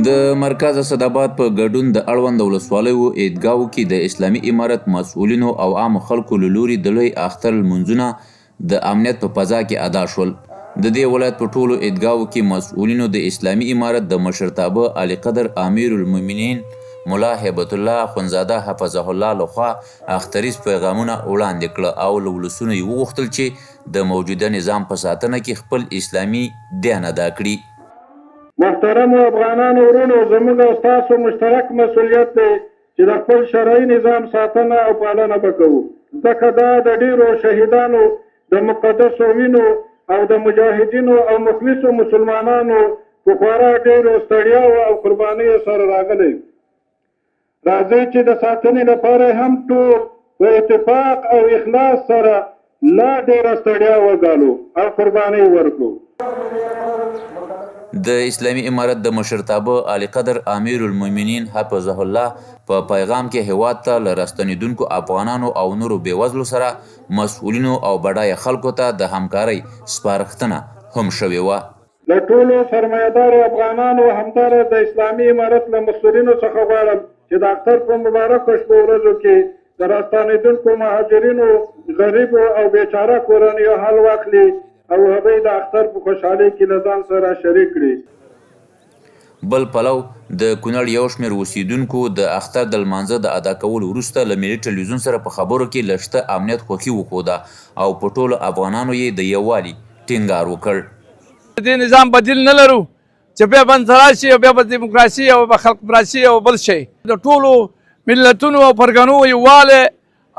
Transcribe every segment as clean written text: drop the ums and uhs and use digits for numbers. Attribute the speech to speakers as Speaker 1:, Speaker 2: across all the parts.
Speaker 1: د مرکز اسداباد په ګډون د اړوند ولسوالیو عیدګاهو کې د اسلامي امارت مسؤلینو او عامو خلکو له لوري د لوی اختر لمونځونه د امنیت په فضا کې ادا شول. د دې ولایت په ټولو عیدګاهو کې مسؤلینو د اسلامي امارت د مشرتابه اعلی قدر امیر المؤمنین ملا هیبت الله اخونزاده حفظه الله لخوا اختریز پیغامونه وړاندې کړه او له ولسونو یې وغوښتل چې د موجوده نظام په ساتنه کې خپل اسلامي دیان ادا کړي.
Speaker 2: محترمو افغانانو ورونو، زموږ او ستاسو مشترک مسؤلیت دی چې د خپل شرعي نظام ساتنه او پالنه به کوو، ځکه دا د ډیرو شهیدانو د مقدسو وینو او د مجاهدینو او مخلصو مسلمانانو په خورا ډیرو ستړیاو او قربانیو سره راغلی. راځئ چې د ساتنې لپاره هم ټول په اتفاق او اخلاص سره لا ډیره ستړیا وګالو او قربانۍ ورکړو.
Speaker 1: د اسلامي امارت د مشرتابه اعلی قدر امیر المؤمنین حفظه الله په پیغام کې هیواد ته له راستنېدونکو افغانانو او نورو بېوزلو سره مسؤلینو او بډایه خلکو ته د همکارۍ سپارښتنه هم شوې وه.
Speaker 2: له ټولو سرمایهدارو افغانانو همداراز د اسلامي امارت له مسؤلینو څخه غواړم چې د اختر په مبارکو شپو ورځو کې د راستنېدونکو مهاجرینو، غریبو او بیچاره کورنیو حال واخلي او هغوی د اختر په خوشحالۍ کې له ځان سره شریک کړي.
Speaker 1: بل پلو د کونړ یو شمېر اوسیدونکو د اختر د لمانځه د ادا کولو وروسته له ملي ټلویزیون سره په خبرو کې له شته امنیت خوښي وښوده او په ټولو افغانانو یې د یووالي ټینګار وکړ.
Speaker 3: دې نظام بدیل نه لرو چې بیا به انفراد شي او بیا به دیموکراسي او به خلق پرستي او بل شي. د ټولو ملتونو او پرګنو یووالی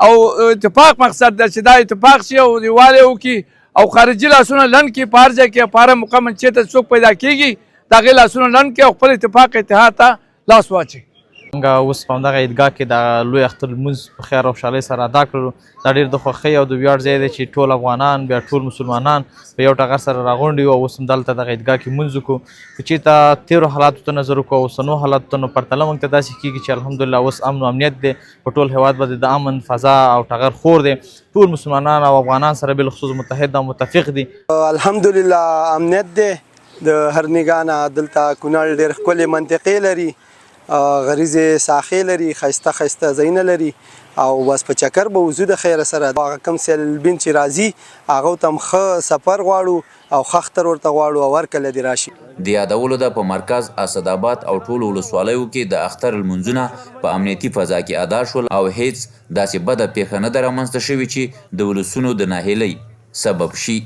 Speaker 3: او اتفاق مقصد ده چې دا اتفاق شي او یووالی وکړي او خارجي لاسونه لنډ کړي په هر ځای کې په هر مقام چېرته څوک پیدا کېږي د هغې لاسونه لنډ کړي او خپل اتفاق اتحاد ته لاس واچوي.
Speaker 4: موږ اوس په همدغه عیدګاه کې د لوی اختر لمونځ په خیر او خوشحالۍ سره ادا کړلو. دا ډېر د خوښۍ او د ویاړ ځای دی چې ټول افغانان بیا ټول مسلمانان په یو ټغر سره راغونډ یو او اوس هم دلته دغه عیدګاه کې لمونځ وکړو. که چېرته تېرو حالاتو ته نظر وکړو او اوسنو حالاتو ته نو پرتله موږ ته داسې کېږي چې الحمدلله اوس امن او امنیت دی په ټول هېواد باندې د امن فضا او ټغر خور دی. ټول مسلمانان او افغانان سره بالخصوص متحد او متفق دي.
Speaker 5: الحمدلله امنیت دی د هرنګانه. دلته کونړ ډېر ښکلې منطقې لري، غریزې ساحې لري، ښایسته ښایسته ځایونه لري او بس په چکر به وځو د خیره سره. هغه کوم سیلبین چې راځي هغو ته هم ښه سفر غواړو او ښه اختر ورته غواړو او هرکله دې راشي.
Speaker 1: د یادولو ده په مرکز اسداباد او ټولو ولسوالیو کې د اختر لمونځونه په امنیتي فضا کې ادا شول او هیڅ داسې بده پیښه نه ده رامنځته شوې چې د ولسونو د ناهیلۍ سبب شي.